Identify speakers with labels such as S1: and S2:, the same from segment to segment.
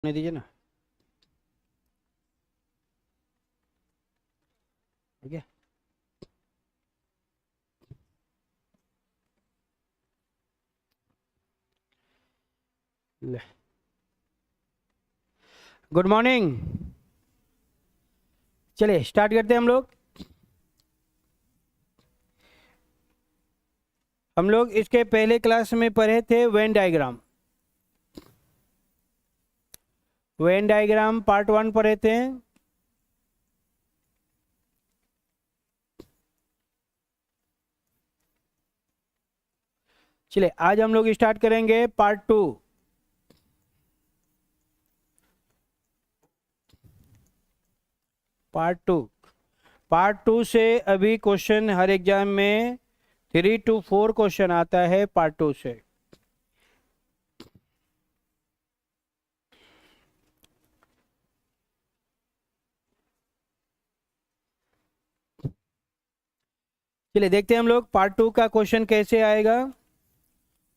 S1: नहीं दीजिए ना। ठीक है। ले, गुड मॉर्निंग। चलिए स्टार्ट करते हैं हम लोग इसके पहले क्लास में पढ़े थे Venn diagram. Venn diagram part 1 पढ़े थे। चलिए आज हम लोग स्टार्ट करेंगे पार्ट 2। पार्ट 2 से अभी क्वेश्चन हर एग्जाम में 3 to 4 क्वेश्चन आता है पार्ट 2 से। चलिए देखते हैं हम लोग पार्ट 2 का क्वेश्चन कैसे आएगा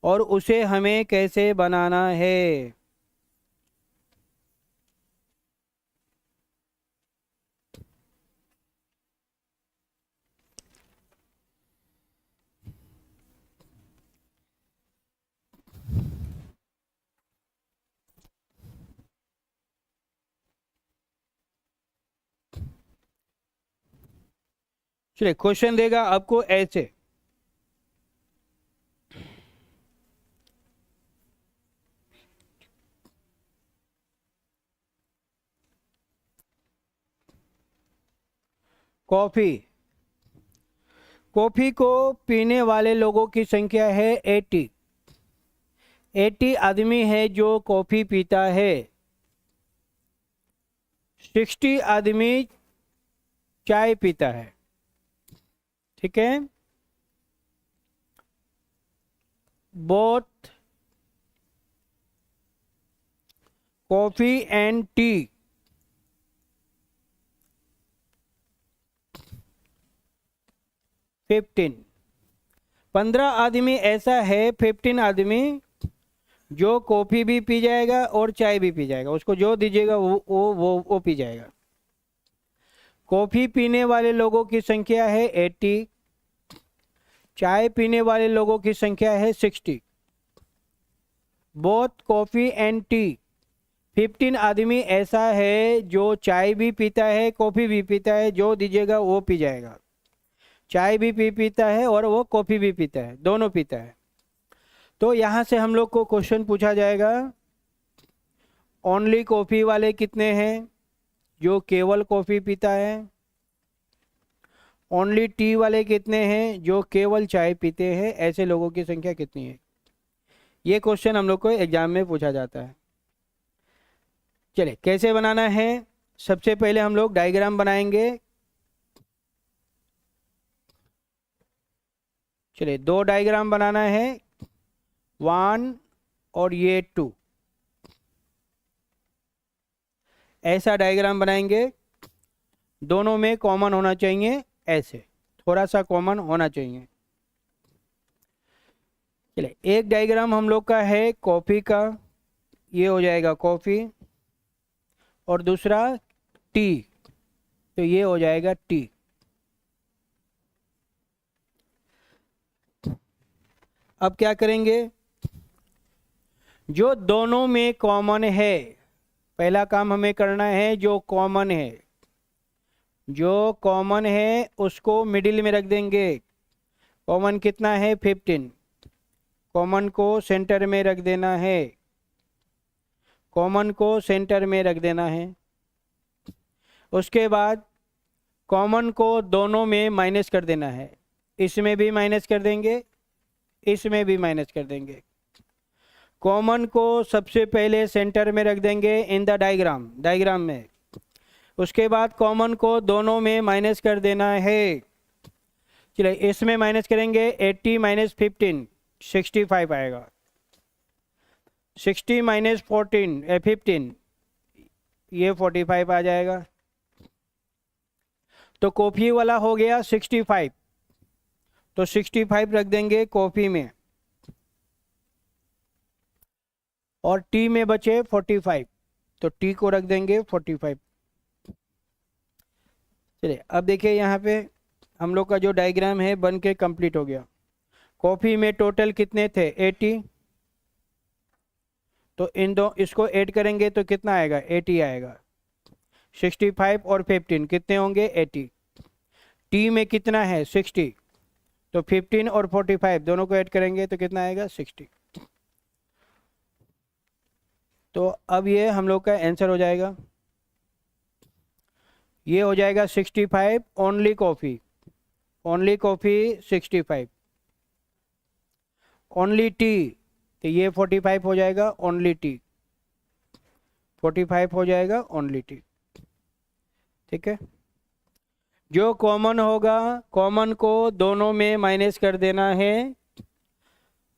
S1: और उसे हमें कैसे बनाना है। चलिए क्वेश्चन देगा आपको ऐसे। कॉफी कॉफी को पीने वाले लोगों की संख्या है 80। 80 आदमी है जो कॉफी पीता है। 60 आदमी चाय पीता है। ठीक है। Both coffee and T fifteen 15 आदमी ऐसा है, 15 आदमी जो कॉफी भी पी जाएगा और चाय भी पी जाएगा। उसको जो दीजिएगा वो पी जाएगा। कॉफी पीने वाले लोगों की संख्या है 80। चाय पीने वाले लोगों की संख्या है 60। बोथ कॉफी एंड टी 15 आदमी ऐसा है जो चाय भी पीता है कॉफी भी पीता है। जो दीजिएगा वो पी जाएगा। चाय भी पीता है और वो कॉफी भी पीता है, दोनों पीता है। तो यहां से हम लोग को क्वेश्चन पूछा जाएगा, ओनली कॉफी वाले कितने हैं जो केवल कॉफी पीता है। ओनली टी वाले कितने हैं जो केवल चाय पीते हैं। ऐसे लोगों की संख्या कितनी है। ये क्वेश्चन हम लोग को एग्जाम में पूछा जाता है। चलिए कैसे बनाना है। सबसे पहले हम लोग डायग्राम बनाएंगे। चलिए 2 डायग्राम बनाना है, 1 और ये 2। ऐसा डायग्राम बनाएंगे। दोनों में कॉमन होना चाहिए, ऐसे थोड़ा सा कॉमन होना चाहिए। चलिए एक डायग्राम हम लोग का है कॉफी का, ये हो जाएगा कॉफी। और दूसरा टी, तो ये हो जाएगा टी। अब क्या करेंगे, जो दोनों में कॉमन है, पहला काम हमें करना है जो कॉमन है। जो कॉमन है उसको मिडिल में रख देंगे। कॉमन कितना है 15। कॉमन को सेंटर में रख देना है। कॉमन को सेंटर में रख देना है। उसके बाद कॉमन को दोनों में माइनस कर देना है। इसमें भी माइनस कर देंगे, इसमें भी माइनस कर देंगे। कॉमन को सबसे पहले सेंटर में रख देंगे इन द डायग्राम में। उसके बाद कॉमन को दोनों में माइनस कर देना है। चलिए इसमें माइनस करेंगे 80 माइनस 15 65 आएगा। 60 माइनस 15 ये 45 आ जाएगा। तो कॉफी वाला हो गया 65, तो 65 रख देंगे कॉफी में। और टी में बचे 45, तो टी को रख देंगे 45। चलिए अब देखिए यहाँ पे हम लोग का जो डायग्राम है बन के कंप्लीट हो गया। कॉफ़ी में टोटल कितने थे 80, तो इन दो इसको ऐड करेंगे तो कितना आएगा 80 आएगा। 65 और 15 कितने होंगे 80। टी में कितना है 60, तो 15 और 45 दोनों को ऐड करेंगे तो कितना आएगा 60। तो अब ये हम लोग का आंसर हो जाएगा, ये हो जाएगा 65 only coffee, only coffee 65। Only T तो ये 45 हो जाएगा ओनली टी, 45 हो जाएगा ओनली टी। ठीक है, जो कॉमन होगा कॉमन को दोनों में माइनस कर देना है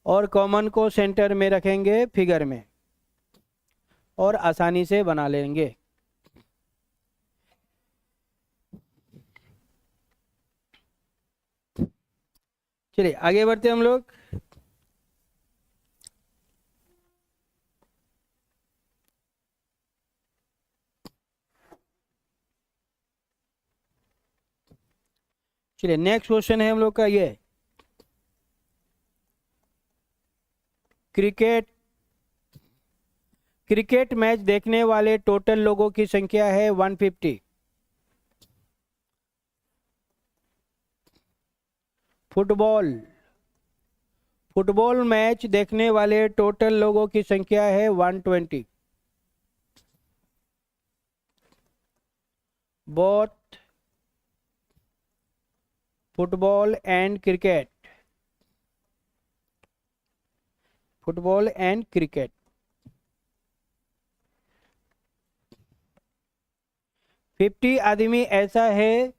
S1: और कॉमन को सेंटर में रखेंगे फिगर में और आसानी से बना लेंगे। चलिए आगे बढ़ते हम लोग। चलिए नेक्स्ट क्वेश्चन है हम लोग का ये, क्रिकेट मैच देखने वाले टोटल लोगों की संख्या है 150। फुटबॉल मैच देखने वाले टोटल लोगों की संख्या है 120। Both football and cricket, football and cricket. Fifty आदमी ऐसा है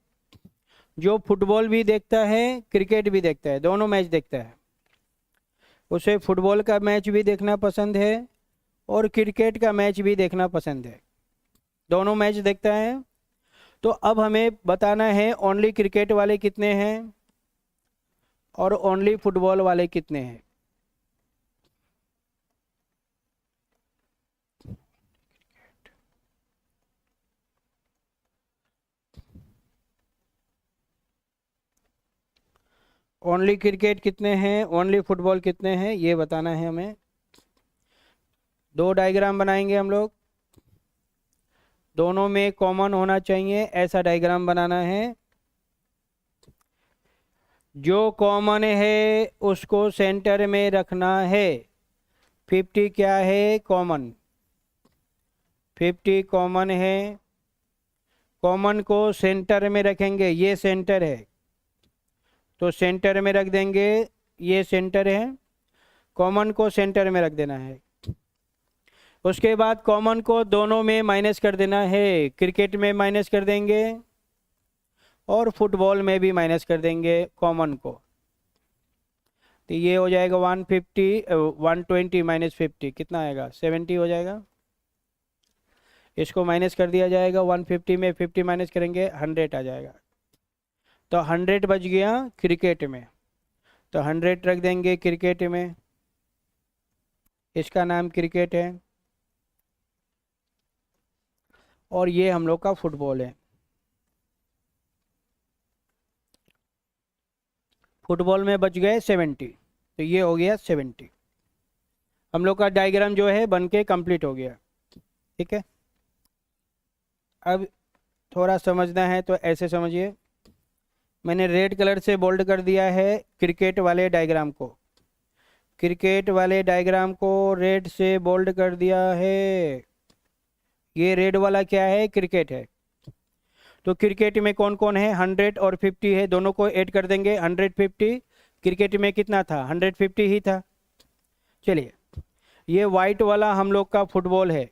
S1: जो फुटबॉल भी देखता है क्रिकेट भी देखता है, दोनों मैच देखता है। उसे फुटबॉल का मैच भी देखना पसंद है और क्रिकेट का मैच भी देखना पसंद है, दोनों मैच देखता है। तो अब हमें बताना है ओनली क्रिकेट वाले कितने हैं और ओनली फुटबॉल वाले कितने हैं। ओनली क्रिकेट कितने हैं, ओनली फुटबॉल कितने हैं, ये बताना है हमें। दो डायग्राम बनाएंगे हम लोग, दोनों में कॉमन होना चाहिए ऐसा डायग्राम बनाना है। जो कॉमन है उसको सेंटर में रखना है। 50 क्या है कॉमन, 50 कॉमन है, कॉमन को सेंटर में रखेंगे, ये सेंटर है तो सेंटर में रख देंगे, ये सेंटर है, कॉमन को सेंटर में रख देना है। उसके बाद कॉमन को दोनों में माइनस कर देना है, क्रिकेट में माइनस कर देंगे और फुटबॉल में भी माइनस कर देंगे कॉमन को। तो ये हो जाएगा 150 120 माइनस 50 कितना आएगा 70 हो जाएगा। इसको माइनस कर दिया जाएगा, 150 में 50 माइनस करेंगे 100 आ जाएगा। तो 100 बच गया क्रिकेट में, तो 100 रख देंगे क्रिकेट में, इसका नाम क्रिकेट है और ये हम लोग का फुटबॉल है। फुटबॉल में बच गए 70, तो ये हो गया 70। हम लोग का डायग्राम जो है बन के कंप्लीट हो गया। ठीक है, अब थोड़ा समझना है तो ऐसे समझिए, मैंने रेड कलर से बोल्ड कर दिया है क्रिकेट वाले डायग्राम को, क्रिकेट वाले डायग्राम को रेड से बोल्ड कर दिया है। ये रेड वाला क्या है क्रिकेट है। तो क्रिकेट में कौन कौन है 100 और 50 है, दोनों को ऐड कर देंगे 150। क्रिकेट में कितना था 150 ही था। चलिए ये वाइट वाला हम लोग का फुटबॉल है,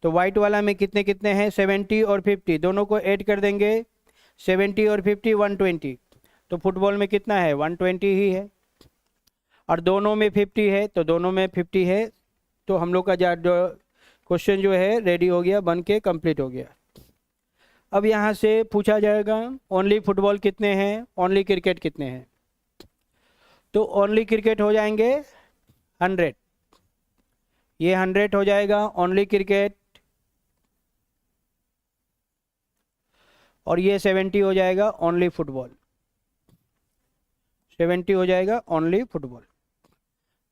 S1: तो वाइट वाला में कितने कितने हैं 70 और 50, दोनों को ऐड कर देंगे 70 और 50 120। तो फुटबॉल में कितना है 120 ही है और दोनों में 50 है, तो दोनों में 50 है। तो हम लोग का जो क्वेश्चन जो है रेडी हो गया, बन के कंप्लीट हो गया। अब यहाँ से पूछा जाएगा ओनली फुटबॉल कितने हैं, ओनली क्रिकेट कितने हैं। तो ओनली क्रिकेट हो जाएंगे 100, ये 100 हो जाएगा ओनली क्रिकेट और ये 70 हो जाएगा ओनली फुटबॉल, 70 हो जाएगा ओनली फुटबॉल।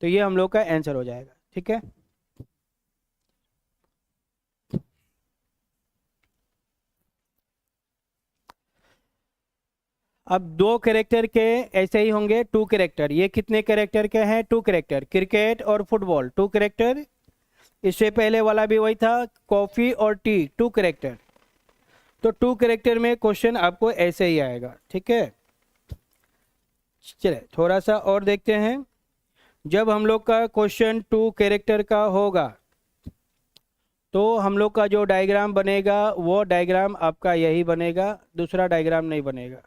S1: तो ये हम लोग का आंसर हो जाएगा। ठीक है, अब दो कैरेक्टर के ऐसे ही होंगे, 2 कैरेक्टर। ये कितने कैरेक्टर के हैं? 2 कैरेक्टर। क्रिकेट और फुटबॉल 2 कैरेक्टर। इससे पहले वाला भी वही था, कॉफ़ी और टी 2 कैरेक्टर। तो 2 कैरेक्टर में क्वेश्चन आपको ऐसे ही आएगा। ठीक है, चलिए थोड़ा सा और देखते हैं। जब हम लोग का क्वेश्चन 2 कैरेक्टर का होगा तो हम लोग का जो डायग्राम बनेगा वो डायग्राम आपका यही बनेगा, दूसरा डायग्राम नहीं बनेगा।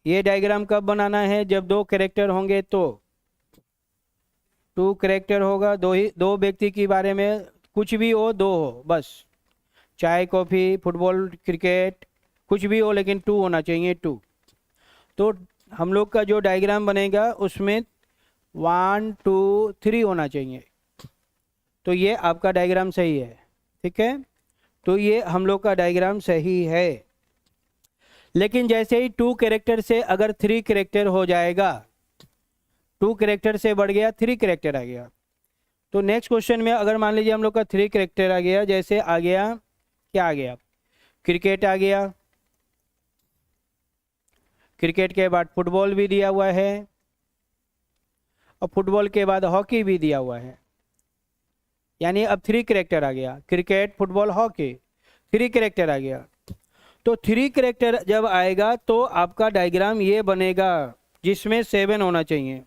S1: ये डायग्राम कब बनाना है? जब 2 कैरेक्टर होंगे तो 2 कैरेक्टर होगा, दो व्यक्ति के बारे में, कुछ भी हो, 2 हो बस, चाय कॉफ़ी फुटबॉल क्रिकेट कुछ भी हो, लेकिन 2 होना चाहिए, 2। तो हम लोग का जो डायग्राम बनेगा उसमें 1 2 3 होना चाहिए। तो ये आपका डायग्राम सही है। ठीक है, तो ये हम लोग का डायग्राम सही है। लेकिन जैसे ही 2 कैरेक्टर से अगर 3 कैरेक्टर हो जाएगा, 2 कैरेक्टर से बढ़ गया 3 कैरेक्टर आ गया, तो नेक्स्ट क्वेश्चन में अगर मान लीजिए हम लोग का 3 कैरेक्टर आ गया, जैसे आ गया, क्या आ गया? क्रिकेट आ गया, क्रिकेट के बाद फुटबॉल भी दिया हुआ है, और फुटबॉल के बाद हॉकी भी दिया हुआ है। यानी अब 3 कैरेक्टर आ गया, क्रिकेट फुटबॉल हॉकी, 3 कैरेक्टर आ गया। तो 3 कैरेक्टर जब आएगा तो आपका डायग्राम ये बनेगा, जिसमें 7 होना चाहिए,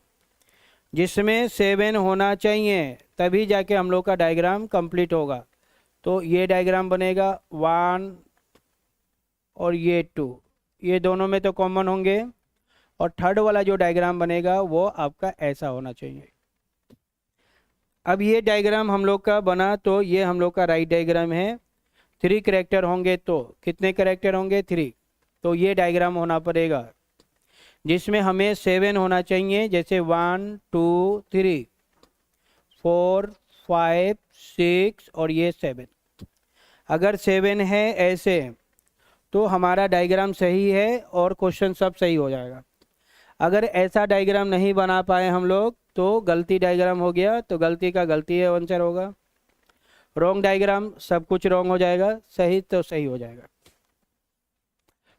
S1: जिसमें 7 होना चाहिए, तभी जाके हम लोग का डायग्राम कंप्लीट होगा। तो ये डायग्राम बनेगा 1 और ये 2, ये दोनों में तो कॉमन होंगे, और थर्ड वाला जो डायग्राम बनेगा वो आपका ऐसा होना चाहिए। अब ये डायग्राम हम लोग का बना, तो ये हम लोग का राइट डायग्राम है। 3 कैरेक्टर होंगे तो कितने कैरेक्टर होंगे? 3। तो ये डायग्राम होना पड़ेगा जिसमें हमें 7 होना चाहिए, जैसे 1 2 3 4 5 6 और ये 7। अगर 7 है ऐसे तो हमारा डायग्राम सही है और क्वेश्चन सब सही हो जाएगा। अगर ऐसा डायग्राम नहीं बना पाए हम लोग तो गलती डायग्राम हो गया, तो गलती का गलती है आंसर होगा। रॉन्ग डायग्राम सब कुछ रॉन्ग हो जाएगा, सही तो सही हो जाएगा।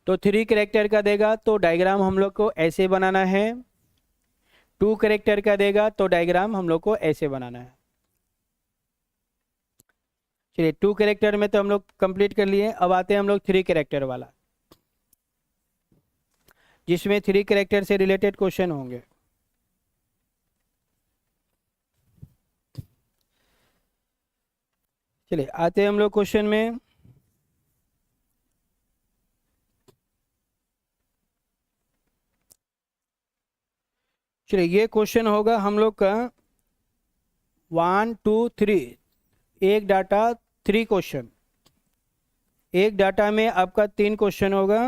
S1: तो 3 कैरेक्टर का देगा तो डायग्राम हम लोग को ऐसे बनाना है, 2 कैरेक्टर का देगा तो डायग्राम हम लोग को ऐसे बनाना है। चलिए 2 कैरेक्टर में तो हम लोग कंप्लीट कर लिए। अब आते हैं हम लोग 3 कैरेक्टर वाला, जिसमें 3 कैरेक्टर से रिलेटेड क्वेश्चन होंगे। चलिए आते हैं हम लोग क्वेश्चन में। चलिए ये क्वेश्चन होगा हम लोग का 1 2 3, एक डाटा 3 क्वेश्चन, एक डाटा में आपका 3 क्वेश्चन होगा,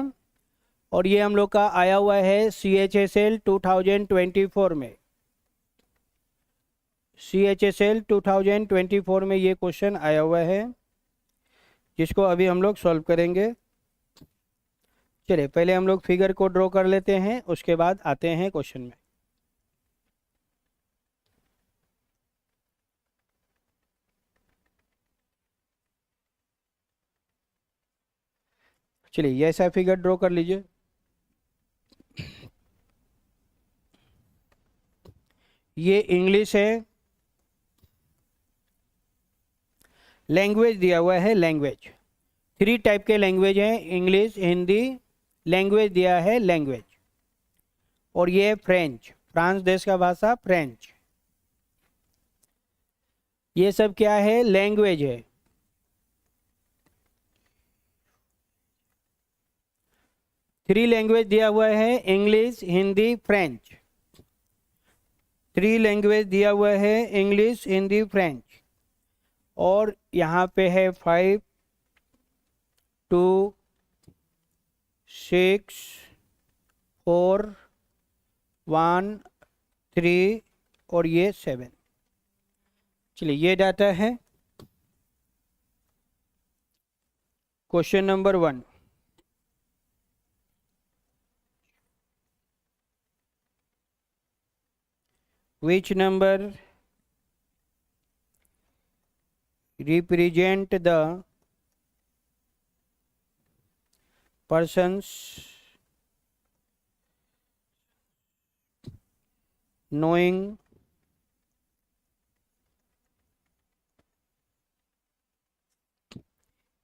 S1: और ये हम लोग का आया हुआ है CHSL 2024 में। CHSL 2024 में ये क्वेश्चन आया हुआ है, जिसको अभी हम लोग सॉल्व करेंगे। चलिए पहले हम लोग फिगर को ड्रॉ कर लेते हैं, उसके बाद आते हैं क्वेश्चन में। चलिए ये ऐसा फिगर ड्रॉ कर लीजिए। ये इंग्लिश है, लैंग्वेज दिया हुआ है, लैंग्वेज 3 टाइप के लैंग्वेज हैं, इंग्लिश हिंदी, लैंग्वेज दिया है लैंग्वेज। और ये फ्रेंच, फ्रांस देश का भाषा फ्रेंच। ये सब क्या है? लैंग्वेज है। थ्री लैंग्वेज दिया हुआ है, इंग्लिश हिंदी फ्रेंच। 3 लैंग्वेज दिया हुआ है, इंग्लिश हिंदी फ्रेंच। और यहाँ पे है 5 2 6 4 1 3 और ये 7। चलिए ये डाटा है। Question number 1, which number represent the persons knowing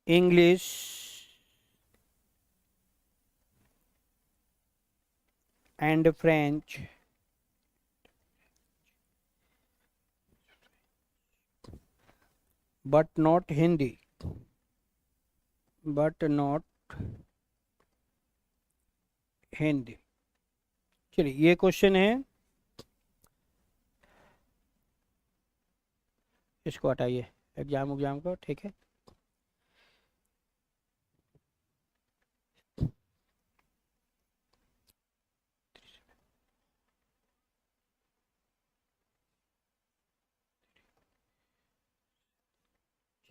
S1: English and French but not Hindi, but not Hindi. चलिए ये क्वेश्चन है, इसको हटाइए एग्जाम को, ठीक है।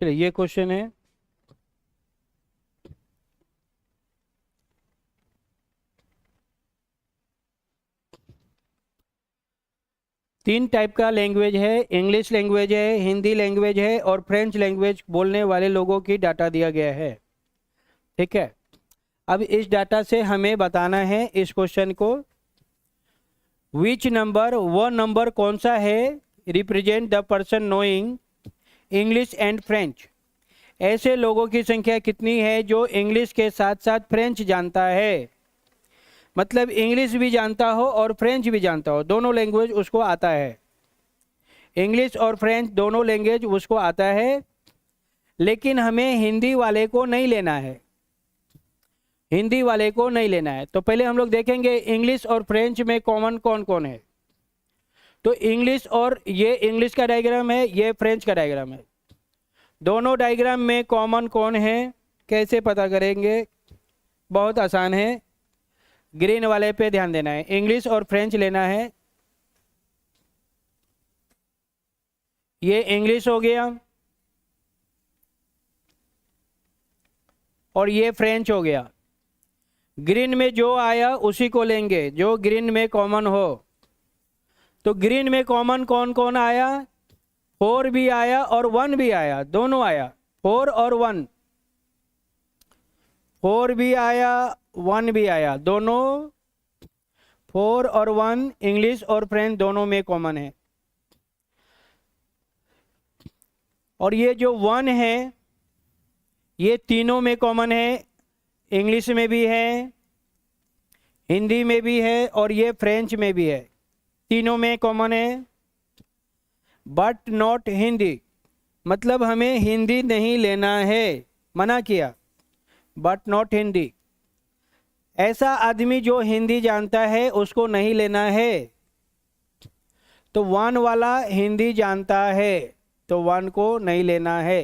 S1: चलिए ये क्वेश्चन है, तीन टाइप का लैंग्वेज है, इंग्लिश लैंग्वेज है, हिंदी लैंग्वेज है और फ्रेंच लैंग्वेज बोलने वाले लोगों की डाटा दिया गया है, ठीक है। अब इस डाटा से हमें बताना है इस क्वेश्चन को, विच नंबर, वो नंबर कौन सा है, represent the person knowing English and French, ऐसे लोगों की संख्या कितनी है जो इंग्लिश के साथ साथ फ्रेंच जानता है, मतलब इंग्लिश भी जानता हो और फ्रेंच भी जानता हो, दोनों लैंग्वेज उसको आता है, इंग्लिश और फ्रेंच दोनों लैंग्वेज उसको आता है, लेकिन हमें हिंदी वाले को नहीं लेना है, हिंदी वाले को नहीं लेना है। तो पहले हम लोग देखेंगे इंग्लिश और फ्रेंच में कॉमन कौन कौन है। तो इंग्लिश, और ये इंग्लिश का डायग्राम है, ये फ्रेंच का डायग्राम है, दोनों डायग्राम में कॉमन कौन है, कैसे पता करेंगे, बहुत आसान है, ग्रीन वाले पे ध्यान देना है, इंग्लिश और फ्रेंच लेना है। ये इंग्लिश हो गया और ये फ्रेंच हो गया, ग्रीन में जो आया उसी को लेंगे जो ग्रीन में कॉमन हो। तो ग्रीन में कॉमन कौन कौन आया, 4 भी आया और 1 भी आया, दोनों आया, 4 और 1, 4 भी आया 1 भी आया, दोनों 4 और 1 इंग्लिश और फ्रेंच दोनों में कॉमन है। और ये जो 1 है ये तीनों में कॉमन है, इंग्लिश में भी है, हिंदी में भी है और ये फ्रेंच में भी है, तीनों में कॉमन है, बट नॉट हिंदी, मतलब हमें हिंदी नहीं लेना है, मना किया, बट नॉट हिंदी, ऐसा आदमी जो हिंदी जानता है उसको नहीं लेना है। तो 1 वाला हिंदी जानता है तो 1 को नहीं लेना है।